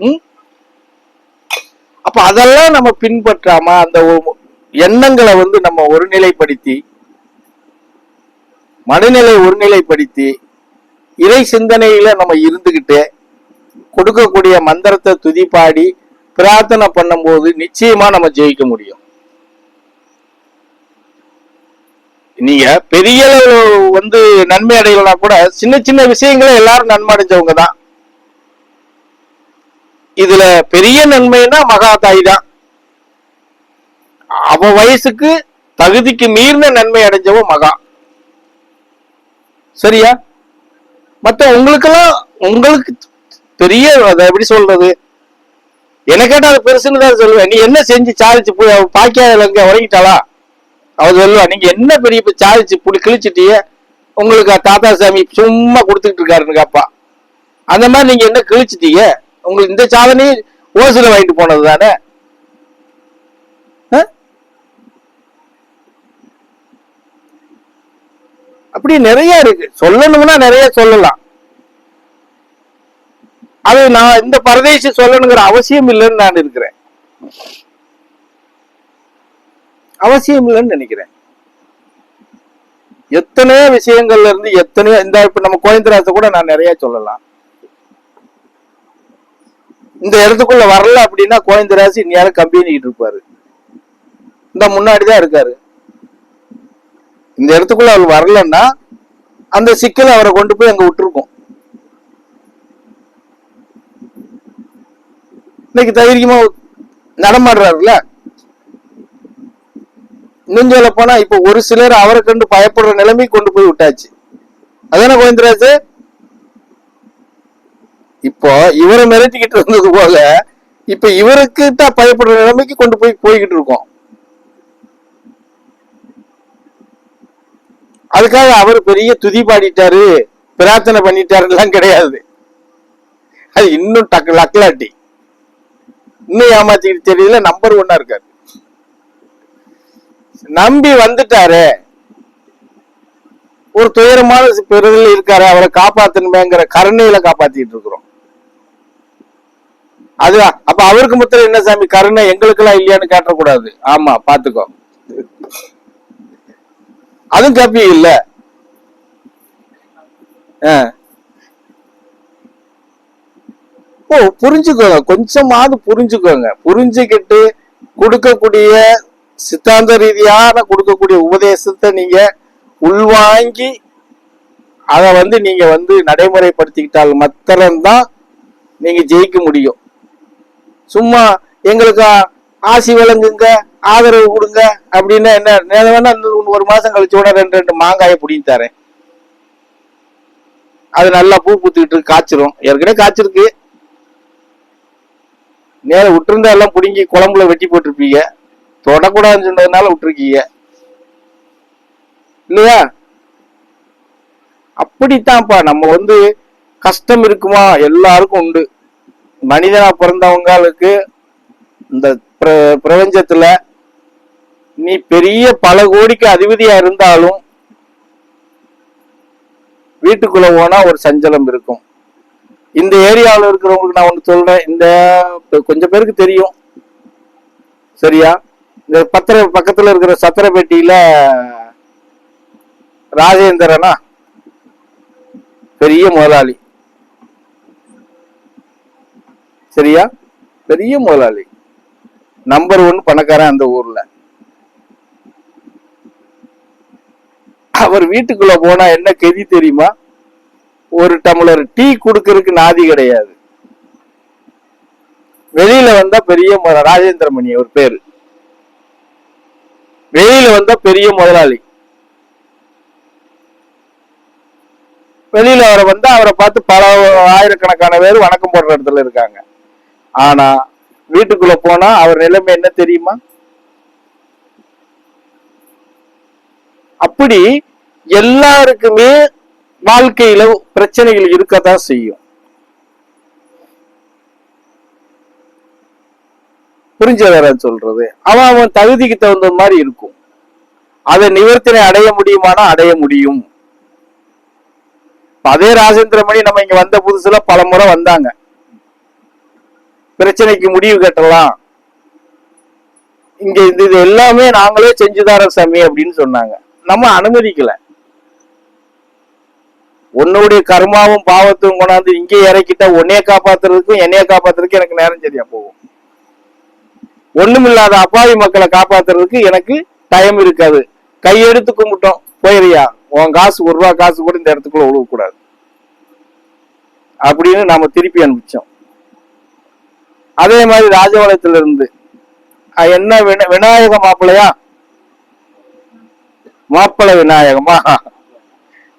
ம் அப்ப அதெல்லாம் நம்ம பின்பற்றாம அந்த எண்ணங்களை நம்ம ஒருநிலைப்படுத்தி, மனநிலை ஒருநிலைப்படுத்தி, இறை சிந்தனையில நம்ம இருந்துகிட்டு கொடுக்கக்கூடிய மந்திரத்தை துதிப்பாடி பிரார்த்தனை பண்ணும் போது நிச்சயமா நம்ம ஜெயிக்க முடியும். நீங்க பெரிய நன்மை அடையலாம் கூட சின்ன சின்ன விஷயங்களை எல்லாரும் நன்மை அடைஞ்சவங்க தான். இதுல பெரிய நன்மைன்னா மகாதாய் தான். அவ வயசுக்கு தகுதிக்கு மீறின நன்மை அடைஞ்சவ மகா. சரியா? மத்த உங்களுக்கெல்லாம் உங்களுக்கு பெரிய எப்படி சொல்றது, என்ன கேட்டா அது பெருசுன்னு தான் சொல்லுவேன். நீ என்ன செஞ்சு சாதிச்சு போய் பாக்கியாத உறங்கிட்டாளா அவ சொல்லுவா, நீங்க என்ன பெரிய சாதிச்சு புடி கிழிச்சிட்டிய, உங்களுக்கு தாத்தா சாமி சும்மா கொடுத்துக்கிட்டு இருக்காருன்னு அப்பா. அந்த மாதிரி நீங்க என்ன கிழிச்சிட்டீங்க, உங்களுக்கு இந்த சாதனையை ஓசில வாங்கிட்டு போனது தானே. அப்படி நிறைய இருக்கு, சொல்லணும்னா நிறைய சொல்லலாம். அது நான் இந்த பரதேசி சொல்லணுங்கிற அவசியம் இல்லைன்னு நான் இருக்கிறேன், அவசியம் இல்லைன்னு நினைக்கிறேன். எத்தனையோ விஷயங்கள்ல இருந்து எத்தனையோ, இந்த இப்ப நம்ம கோயந்தராச கூட நான் நிறைய சொல்லலாம். இந்த இடத்துக்குள்ள வரல அப்படின்னா கோயந்தராசி இந்நேரம் கம்பினிட்டு இருப்பாரு. இந்த முன்னாடிதான் இருக்காரு. இந்த இடத்துக்குள்ள அவர் வரலன்னா அந்த சிக்கல் அவரை கொண்டு போய் அங்க விட்டுருக்கோம். இன்னைக்கு தைரியமா நடமாடுறாருல. இன்னும் சொல்ல போனா இப்ப ஒரு சிலர் அவரை கண்டு பயப்படுற நிலைமை கொண்டு போய் விட்டாச்சு. அதான கோவிந்தராஜ்? இப்போ இவரை மிரட்டிக்கிட்டு இருந்தது போல இப்ப இவருக்கிட்ட பயப்படுற நிலைமைக்கு கொண்டு போய்கிட்டு இருக்கோம். அதுக்காக அவர் பெரிய துதி பாடிட்டாரு பிரார்த்தனை பண்ணிட்டாருலாம் கிடையாது. அது இன்னும் லக்லாட்டி, இன்னும் ஏமாத்திக்கிட்டு தெரியல, நம்பர் 1 இருக்காரு. நம்பி வந்துட்டாரு, ஒரு துயரமான பிறகு இருக்காரு, அவரை காப்பாத்தணுமேங்கிற கருணையில காப்பாத்திட்டு இருக்கிறோம். அது அப்ப அவருக்கு மொத்தம் என்ன சாமி கருணை எங்களுக்கு எல்லாம் இல்லையான்னு கேட்டக்கூடாது. ஆமா பாத்துக்கோ, அதுவும் காப்பி இல்ல. புரிஞ்சுக்கோங்க, கொஞ்சமாவது புரிஞ்சுக்கோங்க. புரிஞ்சுக்கிட்டு கொடுக்கக்கூடிய சித்தாந்த ரீதியான கொடுக்கக்கூடிய உபதேசத்தை நீங்க உள்வாங்கி அதை நீங்க நடைமுறைப்படுத்திக்கிட்டால் மாத்திரம்தான் நீங்க ஜெயிக்க முடியும். சும்மா எங்களுக்கு ஆசி வழங்குங்க, ஆதரவு கொடுங்க அப்படின்னா என்ன வேணா ஒரு மாசம் கழிச்சோட 2 மாங்காயை பிடிங்கி தரேன், அது நல்லா பூ பூத்துக்கிட்டு காய்ச்சிரும். ஏற்கனவே காய்ச்சிருக்கு, நேரம் விட்டுருந்தா எல்லாம் பிடிங்கி குழம்புல வெட்டி போட்டிருப்பீங்க, தொடக்கூடாதுன்னு சொன்னதுனால விட்டுருக்கீங்க இல்லையா? அப்படித்தான்ப்பா நம்ம கஷ்டம் இருக்குமா, எல்லாருக்கும் உண்டு. மனிதனா பிறந்தவங்களுக்கு இந்த பிரபஞ்சத்துல நீ பெரிய பல கோடிக்கு அதிபதியா இருந்தாலும் வீட்டுக்குள்ள போனா ஒரு சஞ்சலம் இருக்கும். இந்த ஏரியாவில் இருக்கிறவங்களுக்கு நான் ஒண்ணு சொல்றேன், இந்த கொஞ்சம் பேருக்கு தெரியும். சரியா? இந்த பக்கத்துல இருக்கிற சத்திரப்பேட்டியில ராஜேந்திரனா பெரிய முதலாளி. சரியா? பெரிய முதலாளி, நம்பர் 1 பணக்காரன் அந்த ஊர்ல. அவர் வீட்டுக்குள்ள போனா என்ன கெதி தெரியுமா? ஒரு டம்ளர் டீ குடுக்கறதுக்கு நாதி கிடையாது. வெளியில வந்தா பெரிய ராஜேந்திரமணி ஒரு பேரு, வெளியில வந்தா பெரிய முதலாளி. வெளியில அவரை பார்த்து பல ஆயிரக்கணக்கான பேர் வணக்கம் போடுற இடத்துல இருக்காங்க. ஆனா வீட்டுக்குள்ள போனா அவர் நிலைமை என்ன தெரியுமா? அப்படி எல்லாருக்குமே வாழ்க்கையில பிரச்சனைகள் இருக்கத்தான் செய்யும். புரிஞ்சவர சொல்றது, அவன் தகுதிக்கு தகுந்த மாதிரி இருக்கும். அதை நிவர்த்தனை அடைய முடியுமானா அடைய முடியும். அதே ராஜேந்திரமணி நம்ம இங்க வந்த புதுசுல பல முறை வந்தாங்க. பிரச்சனைக்கு முடிவு கட்டலாம், இங்க இது எல்லாமே நாங்களே செஞ்சுதாரோம் சாமி அப்படின்னு சொன்னாங்க. நம்ம அனுமதிக்கல. உன்னுடைய கர்மாவும் பாவத்தையும் கொண்டாந்து இங்கே இறக்கிட்டா உன்னைய காப்பாத்துறதுக்கும் என்னைய காப்பாத்துறதுக்கும் எனக்கு நேரம் சரியா போகும். ஒண்ணுமில்லாத அப்பாவி மக்களை காப்பாத்துறதுக்கு எனக்கு டைம் இருக்காது. கையெடுத்து கும்பிட்டோம், போயிறியா, உன் காசு ஒரு ரூபா காசு கூட இந்த இடத்துக்குள்ள உழுவக்கூடாது அப்படின்னு நாம திருப்பி அனுப்பிச்சோம். அதே மாதிரி ராஜபாளையத்துல இருந்து என்ன விநாயக மாப்பிள்ளையா, மாப்பிள்ளை விநாயகமா,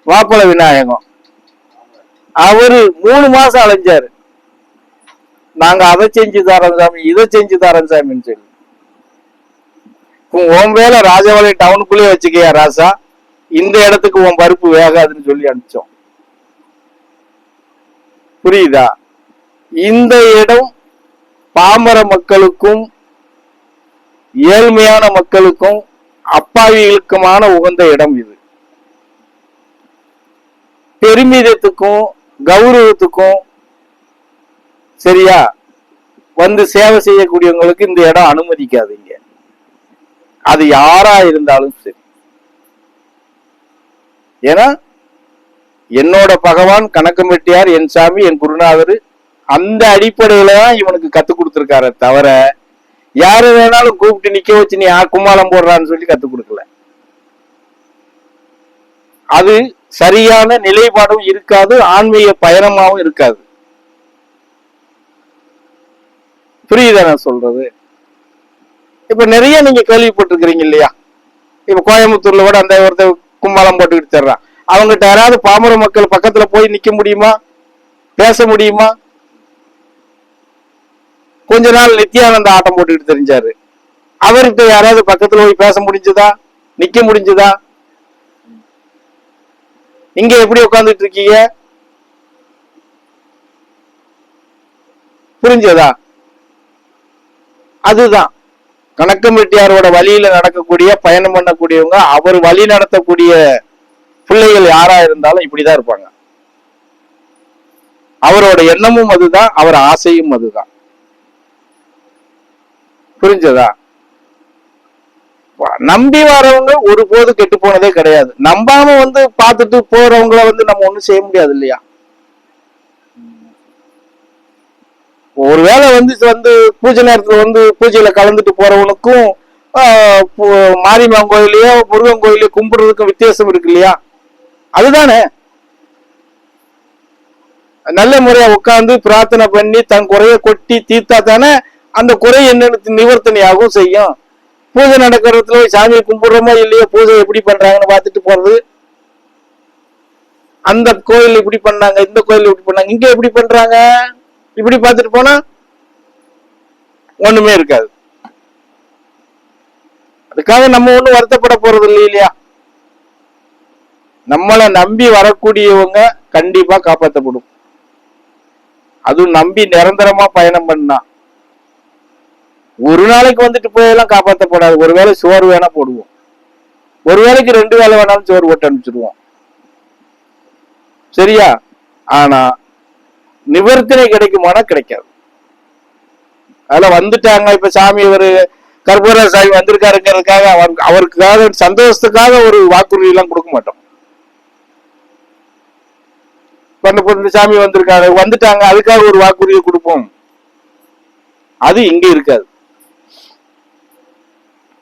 மாப்பிள்ளை விநாயகம், அவரு 3 மாசம் அலைஞ்சாரு. நாங்க அதை செஞ்சு தரோம் சாமி, இதை செஞ்சு தரோம் சாமின்னு சொல்லி. உன் வேலை ராஜபாளையம் டவுனுக்குள்ளேயே வச்சுக்கையா ராசா, இந்த இடத்துக்கு உன் பருப்பு வேகாதுன்னு சொல்லி அனுப்பிச்சோம். புரியுதா? இந்த இடம் பாமர மக்களுக்கும் ஏழ்மையான மக்களுக்கும் அப்பாவிகளுக்குமான உகந்த இடம். இது பெருமிதத்துக்கும் கௌரவத்துக்கும் சரியா வந்து சேவை செய்யக்கூடியவங்களுக்கு இந்த இடம் அனுமதிக்காதீங்க. அது யாரா இருந்தாலும் சரி. ஏன்னா என்னோட பகவான் கணக்கம்பெட்டியார், என் சாமி, என் குருநாதர், அந்த அடிப்படையில தான் இவனுக்கு கத்து கொடுத்துருக்காரு தவிர யாரு வேணாலும் கூப்பிட்டு நிக்க வச்சு நீ கும்மாளம் போடுறான்னு சொல்லி கத்து கொடுக்கல. அது சரியான நிலைப்பாடும் இருக்காது, ஆன்மீக பயணமாவும் இருக்காது. புரியுதா நான் சொல்றது? இப்ப நிறைய நீங்க கேள்விப்பட்டிருக்கிறீங்க இல்லையா? இப்ப கோயம்புத்தூர்ல கூட அந்த ஒருத்தர் கும்மாளம் போட்டுக்கிட்டு தர்றான். அவங்ககிட்ட யாராவது பாமர மக்கள் பக்கத்துல போய் நிக்க முடியுமா, பேச முடியுமா? கொஞ்ச நாள் நித்யானந்த ஆட்டம் போட்டுக்கிட்டு தெரிஞ்சாரு. அவர்கிட்ட யாராவது பக்கத்துல போய் பேச முடிஞ்சதா, நிக்க முடிஞ்சதா? இங்க எப்படி உட்கார்ந்துட்டு இருக்கீங்க? புரிஞ்சதா? அதுதான் கணக்கம்பெட்டியாரோட வழியில நடக்கக்கூடிய பயணம் பண்ணக்கூடியவங்க, அவர் வழி நடத்தக்கூடிய பிள்ளைகள் யாரா இருந்தாலும் இப்படிதான் இருப்பாங்க. அவரோட எண்ணமும் அதுதான், அவர் ஆசையும் அதுதான். புரிஞ்சதா? நம்பி வரவங்க ஒரு போது கெட்டு போனதே கிடையாது. நம்பாம வந்து பார்த்துட்டு போறவங்கள வந்து நம்ம ஒண்ணும் செய்ய முடியாது இல்லையா? ஒருவேளை வந்து பூஜை நேரத்துல வந்து பூஜையில கலந்துட்டு போறவனுக்கும் மாரியம்மன் கோயிலையோ முருகன் கோயிலையோ கும்பிடுறதுக்கும் வித்தியாசம் இருக்கு இல்லையா? அதுதானே நல்ல முறையா உட்கார்ந்து பிரார்த்தனை பண்ணி தன் குறைய கொட்டி தீர்த்தா தானே அந்த குறை என்னன்னு நிவர்த்தனையாகவும் செய்யும். பூஜை நடக்கிறதுல சாமியை கும்பிடுறோமோ இல்லையோ, பூஜை எப்படி பண்றாங்கன்னு பார்த்துட்டு போறது. அந்த கோயில் இப்படி பண்ணாங்க, இந்த கோயில் இப்படி பண்ணாங்க, இங்க எப்படி பண்றாங்க, இப்படி பார்த்துட்டு போனா ஒண்ணுமே இருக்காது. அதுக்காக நம்ம ஒண்ணும் வருத்தப்பட போறது இல்லை இல்லையா? நம்மளை நம்பி வரக்கூடியவங்க கண்டிப்பா காப்பாற்றப்படும். அதுவும் நம்பி நிரந்தரமா பயணம் பண்ணா ஒரு நாளைக்கு வந்துட்டு போயெல்லாம் காப்பாற்றப்படாது. ஒருவேளை சோறு வேணா போடுவோம், ஒரு வேளைக்கு 2 வேளை வேணாலும் சோறு போட்டு அனுப்பிச்சிடுவோம். சரியா? ஆனா நிவர்த்தனை கிடைக்குமானா கிடைக்காது. அதுல வந்துட்டாங்க இப்ப சாமி ஒரு கற்பூர சாமி வந்திருக்காருங்கிறதுக்காக அவருக்காக சந்தோஷத்துக்காக ஒரு வாக்குறுதி எல்லாம் கொடுக்க மாட்டோம். சாமி வந்திருக்காரு வந்துட்டாங்க அதுக்காக ஒரு வாக்குறுதியை கொடுப்போம். அது இங்க இருக்காது.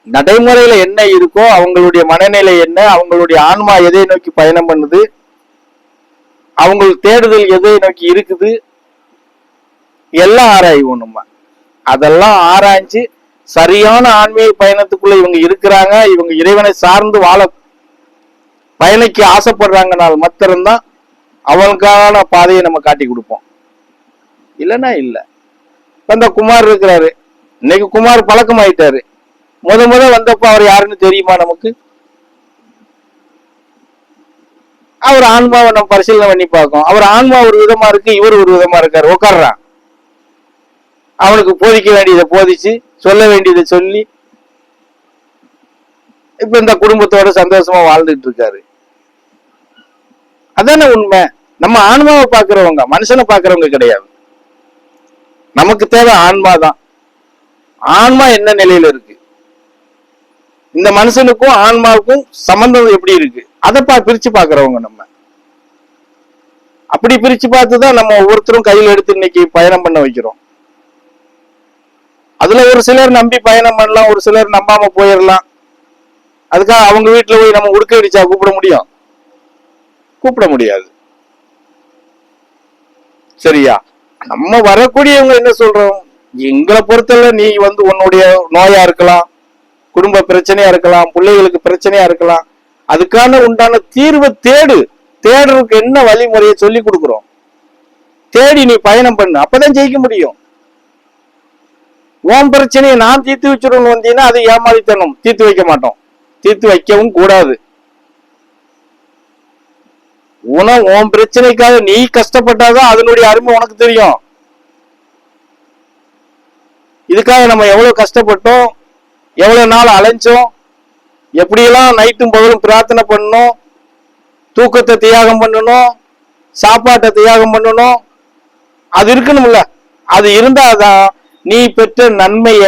நடைமுறையில என்ன இருக்கோ, அவங்களுடைய மனநிலை என்ன, அவங்களுடைய ஆன்மா எதை நோக்கி பயணம் பண்ணுது, அவங்க தேடுதல் எதை நோக்கி இருக்குது, எல்லாம் ஆராய்வோம் நம்ம. அதெல்லாம் ஆராய்ச்சி சரியான ஆன்மீக பயணத்துக்குள்ள இவங்க இருக்கிறாங்க, இவங்க இறைவனை சார்ந்து வாழ பயணிக்க ஆசைப்படுறாங்கனால் மாத்திரம்தான் அவங்களுக்கான பாதையை நம்ம காட்டி கொடுப்போம். இல்லைன்னா இல்ல. இந்த குமார் இருக்கிறாரு, இன்னைக்கு குமார் பழக்கம் ஆயிட்டாரு. முத வந்தப்ப அவர் யாருன்னு தெரியுமா நமக்கு? அவர் ஆன்மாவை நம்ம பரிசீலனை பண்ணி பார்க்கும். அவர் ஆன்மா ஒரு விதமா இருக்கு, இவர் ஒரு விதமா இருக்காரு. உட்கார்றான், அவனுக்கு போதிக்க வேண்டியதை போதிச்சு, சொல்ல வேண்டியதை சொல்லி இப்ப இந்த குடும்பத்தோட சந்தோஷமா வாழ்ந்துட்டு இருக்காரு. அதானே உண்மை. நம்ம ஆன்மாவை பாக்குறவங்க மனுஷனை பாக்குறவங்க கிடையாது. நமக்கு தேவை ஆன்மா தான். ஆன்மா என்ன நிலையில இருக்கு, இந்த மனுஷனுக்கும் ஆன்மாவுக்கும் சம்பந்தம் எப்படி இருக்கு, அதை பிரிச்சு பாக்குறவங்க நம்ம. அப்படி பிரிச்சு பார்த்துதான் நம்ம ஒவ்வொருத்தரும் கையில் எடுத்து இன்னைக்கு பயணம் பண்ண வைக்கிறோம். அதுல ஒரு சிலர் நம்பி பயணம் பண்ணலாம், ஒரு சிலர் நம்பாம போயிடலாம். அதுக்காக அவங்க வீட்டுல போய் நம்ம உடுக்க அடிச்சா கூப்பிட முடியும்? கூப்பிட முடியாது. சரியா? நம்ம வரக்கூடியவங்க என்ன சொல்றோம், எங்களை பொறுத்தவரை நீ உன்னுடைய நோயா இருக்கலாம், குடும்ப பிரச்சனையா இருக்கலாம், பிள்ளைகளுக்கு பிரச்சனையா இருக்கலாம், அதுக்கான உண்டான தீர்வை தேடுறதுக்கு என்ன வழிமுறையை சொல்லி கொடுக்குறோம். தேடி நீ பயணம் பண்ணு, அப்பதான் ஜெயிக்க முடியும். உன் பிரச்சனையை நான் தீர்த்து வச்சிருன்னு வந்தீங்கன்னா அது ஏமாளித்தனம். தீர்த்து வைக்க மாட்டோம், தீர்த்து வைக்கவும் கூடாது. உன் பிரச்சனைக்காக நீ கஷ்டப்பட்டாதான் அதனுடைய அருமை உனக்கு தெரியும். இதுக்காக நம்ம எவ்வளவு கஷ்டப்பட்டோம், எவ்வளவு நாள் அலைஞ்சோம், எப்படியெல்லாம் நைட்டும் பகலும் பிரார்த்தனை பண்ணணும், தூக்கத்தை தியாகம் பண்ணணும், சாப்பாட்டை தியாகம் பண்ணணும், அது இருக்கணும்ல. அது இருந்தாதான் நீ பெற்ற நன்மைய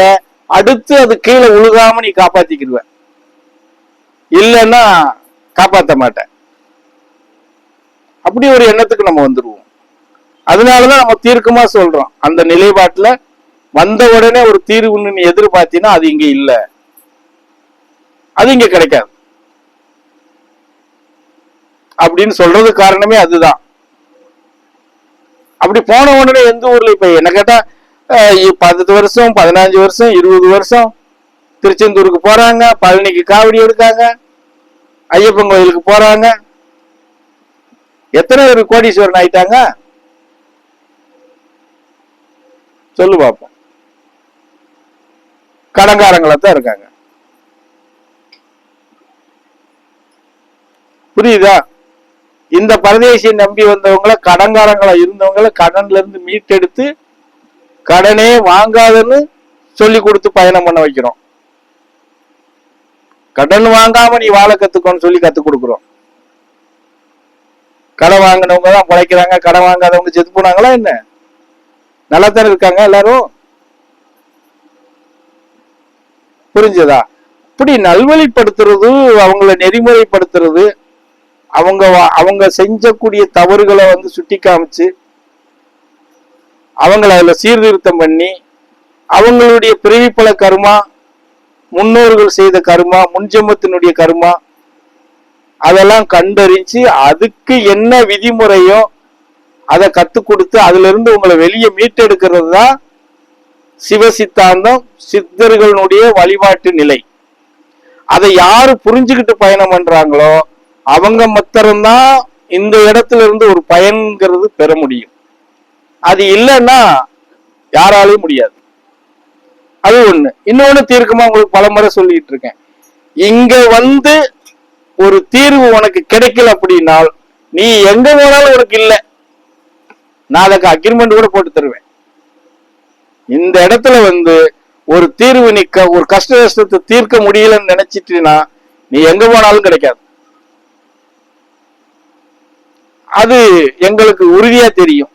அடுத்து அது கீழே உழுகாம நீ காப்பாத்திக்கிடுவ. இல்லைன்னா காப்பாற்ற மாட்டேன். அப்படி ஒரு எண்ணத்துக்கு நம்ம வந்துருவோம். அதனாலதான் நம்ம தீர்க்கமா சொல்றோம், அந்த நிலைப்பாட்டுல வந்த உடனே ஒரு தீர்வுன்னு நீ எதிர்பார்த்தீங்கன்னா அது இங்க இல்ல, அது இங்க கிடைக்காது அப்படின்னு சொல்றது காரணமே அதுதான். அப்படி போன உடனே எந்த ஊர்ல இப்ப என்ன கேட்டா 10 வருஷம் 15 வருஷம் 20 வருஷம் திருச்செந்தூருக்கு போறாங்க, பழனிக்கு காவடி எடுக்காங்க, ஐயப்பன் கோயிலுக்கு போறாங்க. எத்தனை பேர் கோடீஸ்வரன் ஆயிட்டாங்க சொல்லு பாப்போம். கடங்காரங்களா இருக்காங்க. புரியுதா? இந்த பரதேசியை நம்பி வந்தவங்களை, கடங்காரங்களா இருந்தவங்களை கடன்ல இருந்து மீட்டெடுத்து கடனே வாங்காதன்னு சொல்லி கொடுத்து பயணம் பண்ண வைக்கிறோம். கடன் வாங்காம நீ வாழ கத்துக்கோன்னு சொல்லி கத்து கொடுக்குறோம். கடன் வாங்கினவங்க தான் பிழைக்கிறாங்க, கடன் வாங்காதவங்க செத்து போனாங்களா என்ன? நல்லா தானே இருக்காங்க எல்லாரும். புரிஞ்சதா? இப்படி நல்வழிப்படுத்துறது, அவங்கள நெறிமுறைப்படுத்துறது, அவங்க செஞ்சக்கூடிய தவறுகளை சுட்டி காமிச்சு அவங்கள அதுல சீர்திருத்தம் பண்ணி அவங்களுடைய பிறவிப்பல கர்மா, முன்னோர்கள் செய்த கர்மா, முன்ஜென்மத்தினுடைய கர்மா, அதெல்லாம் கண்டறிஞ்சு அதுக்கு என்ன விதிமுறையோ அதை கத்து கொடுத்து அதுல இருந்து உங்களை வெளியே மீட்டெடுக்கிறது தான் சிவசித்தாந்தம், சித்தர்களுடைய வழிபாட்டு நிலை. அதை யாரு புரிஞ்சுக்கிட்டு பயணம் பண்றாங்களோ அவங்க மாத்திரம்தான் இந்த இடத்துல இருந்து ஒரு பயன்கிறது பெற முடியும். அது இல்லைன்னா யாராலையும் முடியாது. அது ஒண்ணு. இன்னொன்னு தீர்க்கமா உங்களுக்கு பல முறை சொல்லிட்டு இருக்கேன், இங்க ஒரு தீர்வு உனக்கு கிடைக்கல அப்படின்னால் நீ எங்க போனாலும் உனக்கு இல்லை, நான் அதுக்கு அக்ரிமெண்ட் கூட போட்டு தருவேன். இந்த இடத்துல ஒரு தீர்வு நிக்க, ஒரு கஷ்டத்தை தீர்க்க முடியலன்னு நினைச்சிட்டுனா நீ எங்க போனாலும் கிடைக்காது. அது எங்களுக்கு உறுதியா தெரியும்.